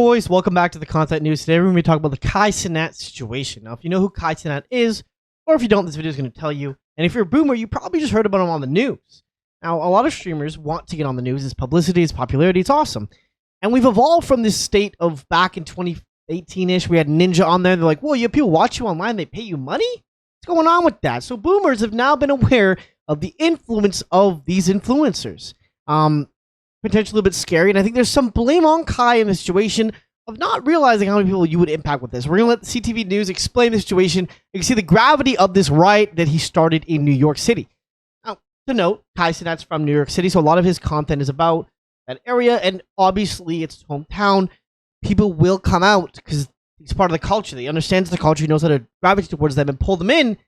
Boys, welcome back to the content news. Today we're going to be talking about the Cenat situation. Now, if you know who Cenat is, or if you don't, this video is going to tell you. And if you're a boomer, you probably just heard about him on the news. Now, a lot of streamers want to get on the news. It's publicity, it's popularity, it's awesome. And we've evolved from this state of back in 2018-ish. We had Ninja on there. They're like, well, you have people watch you online, they pay you money? What's going on with that? So boomers have now been aware of the influence of these influencers. Potentially a bit scary, and I think there's some blame on Kai in the situation of not realizing how many people you would impact with this. We're going to let CTV News explain the situation. You can see the gravity of this riot that he started in New York City. Now, to note, Kai Cenat's from New York City, so a lot of his content is about that area, and obviously it's his hometown. People will come out because he's part of the culture. He understands the culture. He knows how to gravitate towards them and pull them in.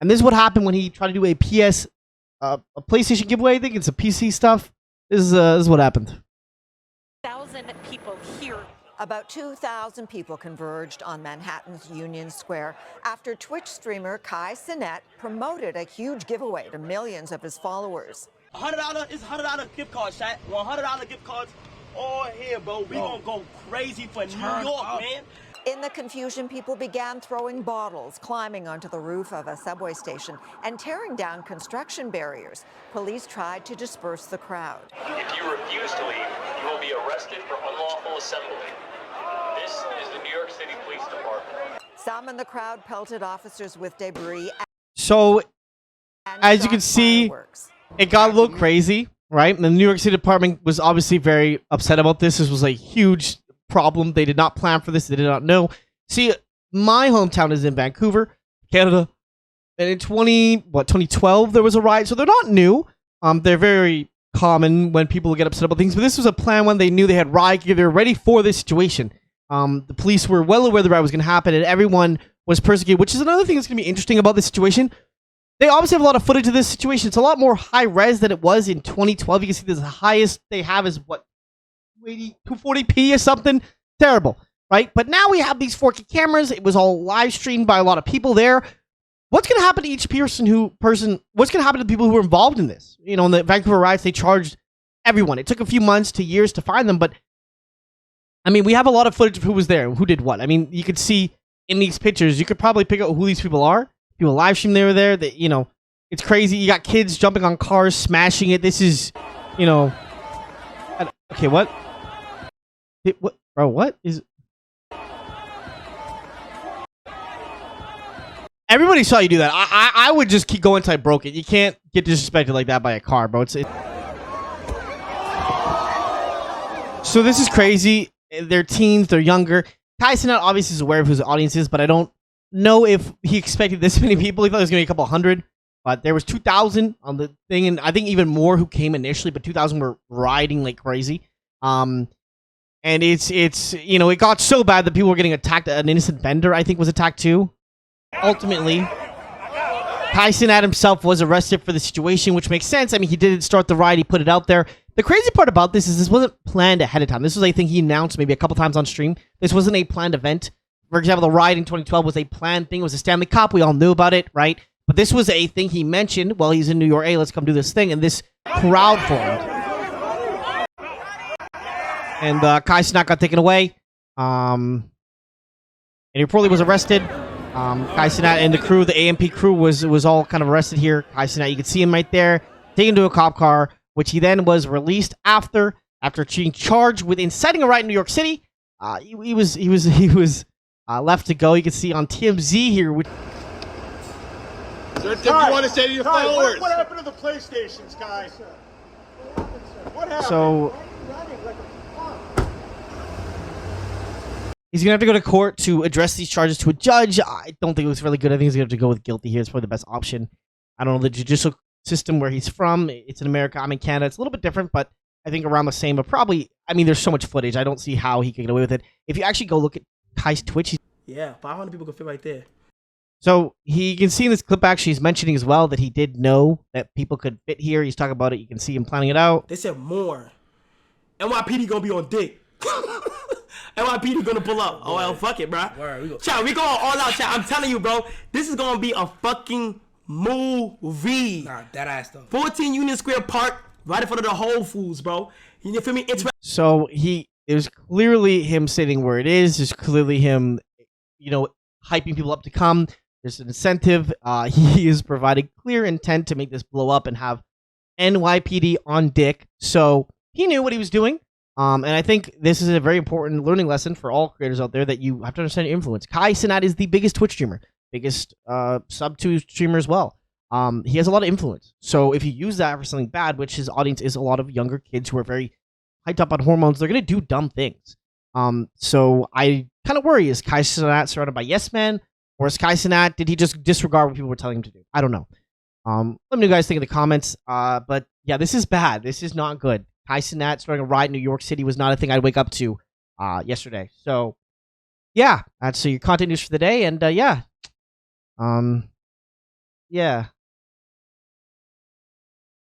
And this is what happened when he tried to do a PlayStation giveaway. I think it's a PC stuff. This is what happened. 1,000 people here. About 2,000 people converged on Manhattan's Union Square after Twitch streamer Kai Cenat promoted a huge giveaway to millions of his followers. $100 is $100 gift card, chat. $100 gift cards all here, bro. We gonna go crazy for New York, man. In the confusion, people began throwing bottles, climbing onto the roof of a subway station, and tearing down construction barriers. Police tried to disperse the crowd. If you refuse to leave, you will be arrested for unlawful assembly. This is the New York City Police Department. Some in the crowd pelted officers with debris. So, as you can see, it got a little crazy, right? And the New York City Department was obviously very upset about this. This was a huge problem. They did not plan for this. They did not know. See, my hometown is in Vancouver, Canada, and in 2012 there was a riot. So they're not new. They're very common when people get upset about things. But this was a plan when they knew they had riot gear. They were ready for this situation. The police were well aware the riot was going to happen, and everyone was persecuted. Which is another thing that's going to be interesting about this situation. They obviously have a lot of footage of this situation. It's a lot more high res than it was in 2012. You can see the highest they have is what, 240p or something. Terrible, right? But now we have these 4K cameras. It was all live streamed by a lot of people there. What's going to happen to each person? What's going to happen to the people who were involved in this? You know, in the Vancouver riots, they charged everyone. It took a few months to years to find them, but I mean, we have a lot of footage of who was there, who did what. I mean, you could see in these pictures, you could probably pick out who these people are. People live stream they were there. That, you know, it's crazy. You got kids jumping on cars, smashing it. This is, you know, okay, what? What, bro? What is? Everybody saw you do that. I would just keep going until I broke it. You can't get disrespected like that by a car, bro. So this is crazy. They're teens. They're younger. Kai Cenat obviously is aware of who his audience is, but I don't know if he expected this many people. He thought there was gonna be a couple hundred, but there was 2,000 on the thing, and I think even more who came initially. But 2,000 were rioting like crazy. And it's you know, it got so bad that people were getting attacked. An innocent vendor, I think, was attacked too. Ultimately, Kai Cenat himself was arrested for the situation, which makes sense. I mean, he didn't start the riot. He put it out there. The crazy part about this is this wasn't planned ahead of time. This was a thing he announced maybe a couple times on stream. This wasn't a planned event. For example, the riot in 2012 was a planned thing. It was a Stanley Cup. We all knew about it, right? But this was a thing he mentioned while he's in New York. Hey, let's come do this thing. And this crowd formed. And Kai Cenat got taken away. And he reportedly was arrested. Kai Cenat and the crew, the AMP crew, was all kind of arrested here. Kai Cenat, you can see him right there, taken to a cop car, which he then was released after being charged with inciting a riot in New York City. He was left to go. You can see on TMZ here. Is there a tip you want to say to your followers? What happened to the PlayStations, Kai? What happened? So he's going to have to go to court to address these charges to a judge. I don't think it looks really good. I think he's going to have to go with guilty here. It's probably the best option. I don't know the judicial system where he's from. It's in America. I'm in Canada. It's a little bit different, but I think around the same. But probably, I mean, there's so much footage. I don't see how he can get away with it. If you actually go look at Kai's Twitch. Yeah, 500 people can fit right there. So you can see in this clip, actually, he's mentioning as well that he did know that people could fit here. He's talking about it. You can see him planning it out. They said more. NYPD going to be on dick. NYPD gonna pull up. Oh well, fuck it, bro. Chat, we going all out, chat. I'm telling you, bro. This is gonna be a fucking movie. Nah, that ass though. 14 Union Square Park, right in front of the Whole Foods, bro. You feel me? It's so he it was clearly him sitting where it is. There's clearly him, hyping people up to come. There's an incentive. He is providing clear intent to make this blow up and have NYPD on dick. So he knew what he was doing. And I think this is a very important learning lesson for all creators out there, that you have to understand your influence. Kai Cenat is the biggest Twitch streamer, biggest sub 2 streamer as well. He has a lot of influence. So if you use that for something bad, which his audience is a lot of younger kids who are very hyped up on hormones, they're going to do dumb things. So I kind of worry, is Kai Cenat surrounded by yes men? Or is Kai Cenat, did he just disregard what people were telling him to do? I don't know. Let me know what you guys think in the comments. But yeah, this is bad. This is not good. Kai Cenat starting a riot in New York City was not a thing I'd wake up to yesterday. So yeah, that's your content news for the day. And yeah.